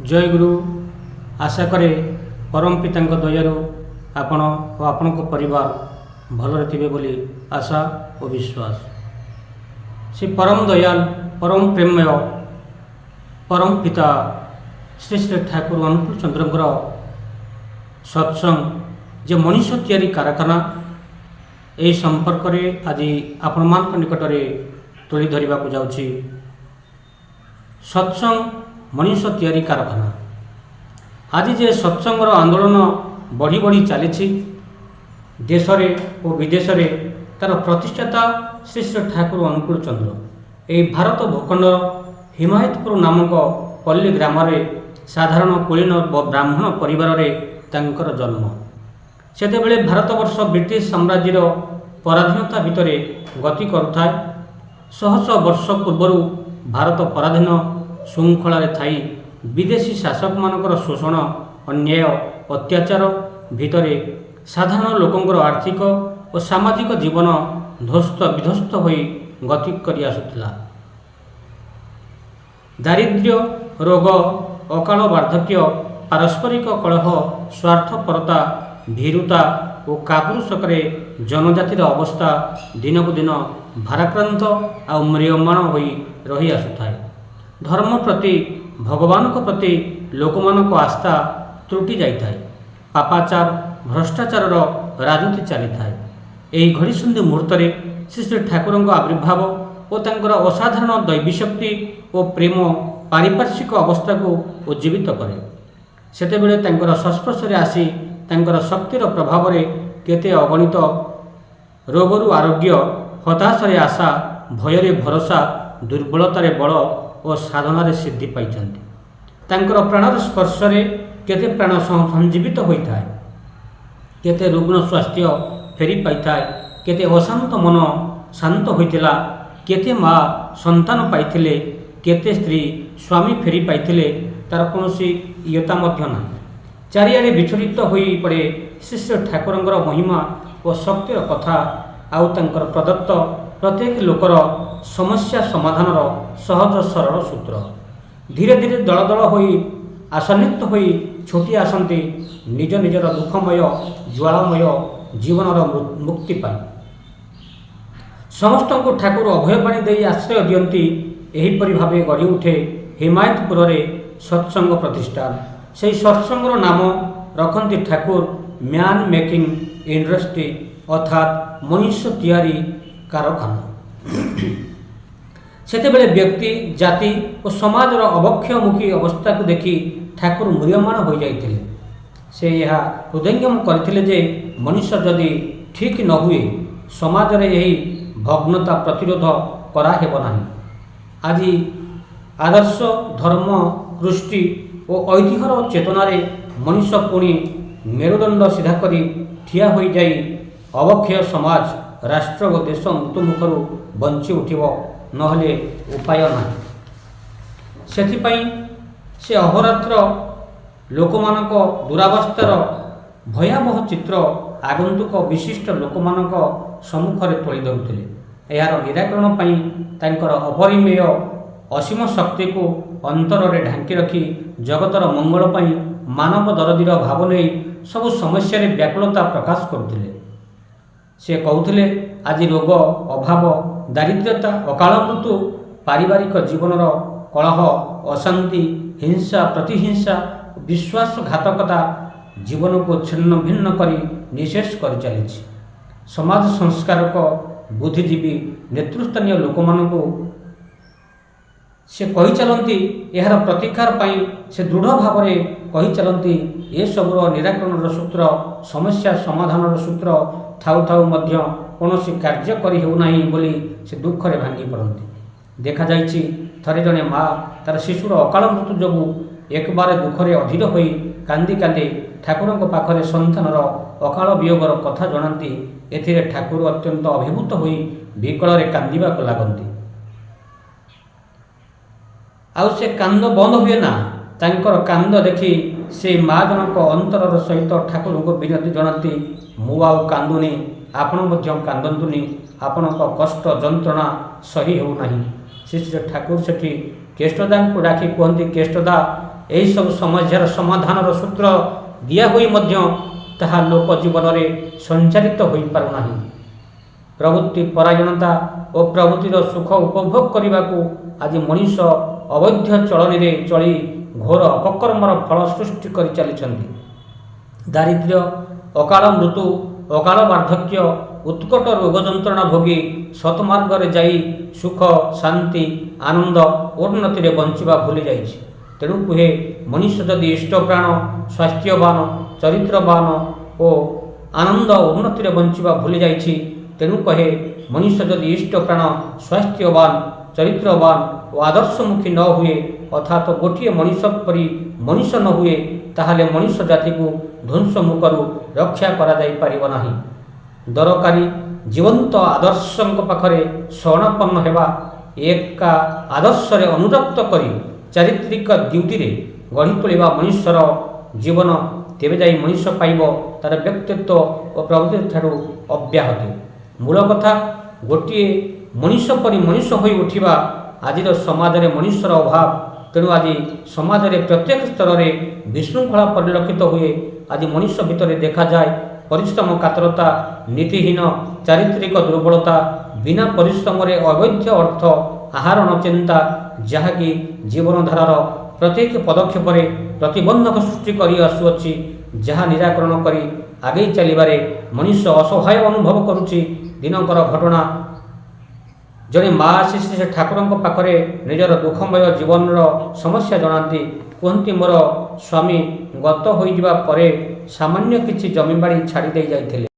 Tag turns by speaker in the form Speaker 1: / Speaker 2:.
Speaker 1: ଜୟଗୁରୁ। ଆଶା କରେ ପରମ ପିତାଙ୍କ ଦୟାରୁ ଆପଣ ଓ ଆପଣଙ୍କ ପରିବାର ଭଲରେ ଥିବେ ବୋଲି ଆଶା ଓ ବିଶ୍ୱାସ। ସେ ପରମ ଦୟାଲ ପରମ ପ୍ରେମମୟ ପରମ ପିତା ଶ୍ରୀ ଶ୍ରୀ ଠାକୁର ଅନୁକୂଳ ଚନ୍ଦ୍ରଙ୍କର ସତ୍ସଙ୍ଗ ଯେ ମଣିଷ ତିଆରି କାରଖାନା, ଏହି ସମ୍ପର୍କରେ ଆଜି ଆପଣମାନଙ୍କ ନିକଟରେ ତୁଳି ଧରିବାକୁ ଯାଉଛି। ସତ୍ସଙ୍ଗ ମଣିଷ ତିଆରି କାରଖାନା। ଆଜି ଯେ ସତ୍ସଙ୍ଗର ଆନ୍ଦୋଳନ ବଢ଼ି ବଢ଼ି ଚାଲିଛି ଦେଶରେ ଓ ବିଦେଶରେ, ତା'ର ପ୍ରତିଷ୍ଠାତା ଶ୍ରୀ ଶ୍ରୀ ଠାକୁର ଅନୁକୂଳ ଚନ୍ଦ୍ର ଏହି ଭାରତ ଭୂଖଣ୍ଡର ହିମାୟତପୁର ନାମକ ପଲ୍ଲୀ ଗ୍ରାମରେ ସାଧାରଣ କୁଳୀନ ବ୍ରାହ୍ମଣ ପରିବାରରେ ତାଙ୍କର ଜନ୍ମ। ସେତେବେଳେ ଭାରତବର୍ଷ ବ୍ରିଟିଶ ସାମ୍ରାଜ୍ୟର ପରାଧୀନତା ଭିତରେ ଗତି କରୁଥାଏ। ଶହ ଶହ ବର୍ଷ ପୂର୍ବରୁ ଭାରତ ପରାଧୀନ ଶୃଙ୍ଖଳାରେ ଥାଇ ବିଦେଶୀ ଶାସକମାନଙ୍କର ଶୋଷଣ, ଅନ୍ୟାୟ, ଅତ୍ୟାଚାର ଭିତରେ ସାଧାରଣ ଲୋକଙ୍କର ଆର୍ଥିକ ଓ ସାମାଜିକ ଜୀବନ ଧ୍ୱସ୍ତ ବିଧ୍ୱସ୍ତ ହୋଇ ଗତି କରି ଆସୁଥିଲା। ଦାରିଦ୍ର୍ୟ, ରୋଗ, ଅକାଳ ବାର୍ଦ୍ଧକ୍ୟ, ପାରସ୍ପରିକ କଳହ, ସ୍ୱାର୍ଥପରତା, ଭୀରୁତା ଓ କାପୁରୁଷତାରେ ଜନଜାତିର ଅବସ୍ଥା ଦିନକୁ ଦିନ ଭାରାକ୍ରାନ୍ତ ଆଉ ମ୍ରିୟମାଣ ହୋଇ ରହି ଆସୁଥାଏ। ଧର୍ମ ପ୍ରତି, ଭଗବାନଙ୍କ ପ୍ରତି ଲୋକମାନଙ୍କ ଆସ୍ଥା ତ୍ରୁଟି ଯାଇଥାଏ। ପାପାଚାର, ଭ୍ରଷ୍ଟାଚାରର ରାଜୁତି ଚାଲିଥାଏ। ଏହି ଘଡ଼ିସନ୍ଧି ମୁହୂର୍ତ୍ତରେ ଶ୍ରୀ ଶ୍ରୀ ଠାକୁରଙ୍କ ଆବିର୍ଭାବ ଓ ତାଙ୍କର ଅସାଧାରଣ ଦୈବୀଶକ୍ତି ଓ ପ୍ରେମ ପାରିପାର୍ଶ୍ୱିକ ଅବସ୍ଥାକୁ ଉଜ୍ଜୀବିତ କରେ। ସେତେବେଳେ ତାଙ୍କର ସଂସ୍ପର୍ଶରେ ଆସି ତାଙ୍କର ଶକ୍ତିର ପ୍ରଭାବରେ କେତେ ଅଗଣିତ ରୋଗରୁ ଆରୋଗ୍ୟ, ହତାଶାରେ ଆଶା, ଭୟରେ ଭରସା, ଦୁର୍ବଳତାରେ ବଳ ଓ ସାଧନାରେ ସିଦ୍ଧି ପାଇଛନ୍ତି। ତାଙ୍କର ପ୍ରାଣର ସ୍ପର୍ଶରେ କେତେ ପ୍ରାଣ ସଞ୍ଜୀବିତ ହୋଇଥାଏ, କେତେ ରୁଗ୍ଣ ସ୍ୱାସ୍ଥ୍ୟ ଫେରି ପାଇଥାଏ, କେତେ ଅଶାନ୍ତ ମନ ଶାନ୍ତ ହୋଇଥିଲା, କେତେ ମା ସନ୍ତାନ ପାଇଥିଲେ, କେତେ ସ୍ତ୍ରୀ ସ୍ୱାମୀ ଫେରି ପାଇଥିଲେ, ତା'ର କୌଣସି ଇୟତା ମଧ୍ୟ ନାହିଁ। ଚାରିଆଡ଼େ ବିଚଳିତ ହୋଇ ପଡ଼େ ଶ୍ରୀ ଶ୍ରୀ ଠାକୁରଙ୍କର ମହିମା ଓ ଶକ୍ତିର କଥା, ଆଉ ତାଙ୍କର ପ୍ରଦତ୍ତ ପ୍ରତ୍ୟେକ ଲୋକର ସମସ୍ୟା ସମାଧାନର ସହଜ ସରଳ ସୂତ୍ର। ଧୀରେ ଧୀରେ ଦଳ ଦଳ ହୋଇ ଆଶାନ୍ୱିତ ହୋଇ ଛୁଟି ଆସନ୍ତି ନିଜ ନିଜର ଦୁଃଖମୟ ଜ୍ୱାଳାମୟ ଜୀବନର ମୁକ୍ତି ପାଇଁ। ସମସ୍ତଙ୍କୁ ଠାକୁର ଅଭୟବାଣୀ ଦେଇ ଆଶ୍ରୟ ଦିଅନ୍ତି। ଏହିପରି ଭାବେ ଗଢ଼ି ଉଠେ ହିମାୟତପୁରରେ ସତ୍ସଙ୍ଗ ପ୍ରତିଷ୍ଠାନ। ସେହି ସତ୍ସଙ୍ଗର ନାମ ରଖନ୍ତି ଠାକୁର ମ୍ୟାନ୍ ମେକିଂ ଇଣ୍ଡଷ୍ଟ୍ରି, ଅର୍ଥାତ୍ ମଣିଷ ତିଆରି କାରଖାନା। ସେତେବେଳେ ବ୍ୟକ୍ତି, ଜାତି ଓ ସମାଜର ଅବକ୍ଷୟମୁଖୀ ଅବସ୍ଥାକୁ ଦେଖି ଠାକୁର ମ୍ରିୟମାଣ ହୋଇଯାଇଥିଲେ। ସେ ଏହା ହୃଦୟଙ୍ଗମ କରିଥିଲେ ଯେ ମଣିଷ ଯଦି ଠିକ୍ ନ ହୁଏ, ସମାଜରେ ଏହି ଭଗ୍ନତା ପ୍ରତିରୋଧ କରାହେବ ନାହିଁ। ଆଜି ଆଦର୍ଶ, ଧର୍ମ, କୃଷ୍ଟି ଓ ଐତିହ୍ୟର ଚେତନାରେ ମଣିଷ ପୁଣି ମେରୁଦଣ୍ଡ ସିଧା କରି ଠିଆ ହୋଇଯାଇ ଅବକ୍ଷୟ ସମାଜ, ରାଷ୍ଟ୍ର ଓ ଦେଶ ମୃତ୍ୟୁମୁଖରୁ ବଞ୍ଚି ଉଠିବ, ନହେଲେ ଉପାୟ ନାହିଁ। ସେଥିପାଇଁ ସେ ଅହୋରାତ୍ର ଲୋକମାନଙ୍କ ଦୁରାବସ୍ଥାର ଭୟାବହ ଚିତ୍ର ଆଗନ୍ତୁକ ବିଶିଷ୍ଟ ଲୋକମାନଙ୍କ ସମ୍ମୁଖରେ ତୋଳି ଧରୁଥିଲେ। ଏହାର ନିରାକରଣ ପାଇଁ ତାଙ୍କର ଅପରିମେୟ ଅସୀମ ଶକ୍ତିକୁ ଅନ୍ତରରେ ଢାଙ୍କି ରଖି ଜଗତର ମଙ୍ଗଳ ପାଇଁ ମାନବ ଦରଦୀର ଭାବ ନେଇ ସବୁ ସମସ୍ୟାରେ ବ୍ୟାକୁଳତା ପ୍ରକାଶ କରୁଥିଲେ। ସେ କହୁଥିଲେ, ଆଜି ରୋଗ, ଅଭାବ, ଦାରିଦ୍ର୍ୟତା, ଅକାଳ ମୃତ୍ୟୁ, ପାରିବାରିକ ଜୀବନର କଳହ, ଅଶାନ୍ତି, ହିଂସା, ପ୍ରତିହିଂସା, ବିଶ୍ୱାସଘାତକତା ଜୀବନକୁ ଛିନ୍ନ ଭିନ୍ନ କରି ନିଃଶେଷ କରିଚାଲିଛି। ସମାଜ ସଂସ୍କାରକ, ବୁଦ୍ଧିଜୀବୀ, ନେତୃସ୍ଥାନୀୟ ଲୋକମାନଙ୍କୁ ସେ କହିଚାଲନ୍ତି, ଏହାର ପ୍ରତିକାର ପାଇଁ ସେ ଦୃଢ଼ ଭାବରେ କହିଚାଲନ୍ତି, ଏସବୁର ନିରାକରଣର ସୂତ୍ର, ସମସ୍ୟା ସମାଧାନର ସୂତ୍ର ଥାଉ ଥାଉ ମଧ୍ୟ କୌଣସି କାର୍ଯ୍ୟ କରି ହେଉନାହିଁ ବୋଲି ସେ ଦୁଃଖରେ ଭାଙ୍ଗି ପଡ଼ନ୍ତି। ଦେଖାଯାଇଛି, ଥରେ ଜଣେ ମା ତା'ର ଶିଶୁର ଅକାଳ ମୃତ୍ୟୁ ଯୋଗୁଁ ଏକବାରେ ଦୁଃଖରେ ଅଧୀର ହୋଇ କାନ୍ଦି କାନ୍ଦି ଠାକୁରଙ୍କ ପାଖରେ ସନ୍ତାନର ଅକାଳ ବିୟୋଗର କଥା ଜଣାନ୍ତି। ଏଥିରେ ଠାକୁର ଅତ୍ୟନ୍ତ ଅଭିଭୂତ ହୋଇ ବିକଳରେ କାନ୍ଦିବାକୁ ଲାଗନ୍ତି। ଆଉ ସେ କାନ୍ଦ ବନ୍ଦ ହୁଏ ନା। ତାଙ୍କର କାନ୍ଦ ଦେଖି ସେ ମା ଜଣକ ଅନ୍ତରର ସହିତ ଠାକୁରଙ୍କୁ ବିନତି ଜଣାନ୍ତି, ମୁଁ ଆଉ କାନ୍ଦୁନି, ଆପଣ ମଧ୍ୟ କାନ୍ଦନ୍ତୁନି, ଆପଣଙ୍କ କଷ୍ଟ ଯନ୍ତ୍ରଣା ସହି ହେଉନାହିଁ। ଶ୍ରୀ ଶ୍ରୀ ଠାକୁର ସେଠି କେଷ୍ଟଦାଙ୍କୁ ଡାକି କୁହନ୍ତି, କେଷ୍ଟଦା, ଏହିସବୁ ସମସ୍ୟାର ସମାଧାନର ସୂତ୍ର ଦିଆ ହୋଇ ମଧ୍ୟ ତାହା ଲୋକ ଜୀବନରେ ସଞ୍ଚାରିତ ହୋଇପାରୁନାହିଁ। ପ୍ରବୃତ୍ତି ପରାୟଣତା ଓ ପ୍ରବୃତ୍ତିର ସୁଖ ଉପଭୋଗ କରିବାକୁ ଆଜି ମଣିଷ ଅବୈଧ ଚଳନୀରେ ଚଳି ଘୋର ଅପକର୍ମର ଫଳ ସୃଷ୍ଟି କରି ଚାଲିଛନ୍ତି। ଦାରିଦ୍ର୍ୟ, ଅକାଳ ମୃତ୍ୟୁ, ଅକାଳ ବାର୍ଦ୍ଧକ୍ୟ, ଉତ୍କଟ ରୋଗ ଯନ୍ତ୍ରଣା ଭୋଗୀ ସତ୍ମାର୍ଗରେ ଯାଇ ସୁଖ, ଶାନ୍ତି, ଆନନ୍ଦ, ଉନ୍ନତିରେ ବଞ୍ଚିବା ଭୁଲି ଯାଇଛି। ତେଣୁ କୁହେ, ମଣିଷ ଯଦି ଇଷ୍ଟପ୍ରାଣ, ସ୍ୱାସ୍ଥ୍ୟବାନ, ଚରିତ୍ରବାନ ଓ ଆନନ୍ଦ ଉନ୍ନତିରେ ବଞ୍ଚିବା ଭୁଲି ଯାଇଛି, ତେଣୁ କହେ ମଣିଷ ଯଦି ଇଷ୍ଟପ୍ରାଣ, ସ୍ୱାସ୍ଥ୍ୟବାନ, ଚରିତ୍ରବାନ ଓ ଆଦର୍ଶମୁଖୀ ନ ହୁଏ, ଅର୍ଥାତ୍ ଗୋଟିଏ ମଣିଷ ପରି ମଣିଷ ନ ହୁଏ, ତାହେଲେ ମଣିଷ ଜାତିକୁ ଧ୍ୱଂସ ମୁଖରୁ ରକ୍ଷା କରାଯାଇପାରିବ ନାହିଁ। ଦରକାରୀ ଜୀବନ୍ତ ଆଦର୍ଶଙ୍କ ପାଖରେ ଶରଣାପନ୍ନ ହେବା, ଏକା ଆଦର୍ଶରେ ଅନୁରକ୍ତ କରି ଚାରିତ୍ରିକ ଡ୍ୟୁଟିରେ ଗଢ଼ି ତୋଳିବା ମଣିଷର ଜୀବନ। ତେବେ ଯାଇ ମଣିଷ ପାଇବ ତା'ର ବ୍ୟକ୍ତିତ୍ୱ ଓ ପ୍ରବୃତ୍ତିଠାରୁ ଅବ୍ୟାହତି। ମୂଳ କଥା, ଗୋଟିଏ ମଣିଷ ପରି ମଣିଷ ହୋଇ ଉଠିବା। ଆଜିର ସମାଜରେ ମଣିଷର ଅଭାବ। ତେଣୁ ଆଜି ସମାଜରେ ପ୍ରତ୍ୟେକ ସ୍ତରରେ ବିଶୃଙ୍ଖଳା ପରିଲକ୍ଷିତ ହୁଏ। ଆଜି ମଣିଷ ଭିତରେ ଦେଖାଯାଏ ପରିଶ୍ରମ କାତରତା, ନୀତିହୀନ ଚାରିତ୍ରିକ ଦୁର୍ବଳତା, ବିନା ପରିଶ୍ରମରେ ଅବୈଧ ଅର୍ଥ ଆହରଣ ଚିନ୍ତା, ଯାହାକି ଜୀବନଧାରାର ପ୍ରତ୍ୟେକ ପଦକ୍ଷେପରେ ପ୍ରତିବନ୍ଧକ ସୃଷ୍ଟି କରି ଆସୁଅଛି, ଯାହା ନିରାକରଣ କରି ଆଗେଇ ଚାଲିବାରେ ମଣିଷ ଅସହାୟ ଅନୁଭବ କରୁଛି। ଦିନକର ଘଟଣା, ଜଣେ ମା ଆସି ସେ ଠାକୁରଙ୍କ ପାଖରେ ନିଜର ଦୁଃଖମୟ ଜୀବନର ସମସ୍ୟା ଜଣାନ୍ତି। କୁହନ୍ତି, ମୋର ସ୍ୱାମୀ ଗତ ହୋଇଯିବା ପରେ ସାମାନ୍ୟ କିଛି ଜମିବାଡ଼ି ଛାଡ଼ି ଦେଇ ଯାଇଥିଲେ।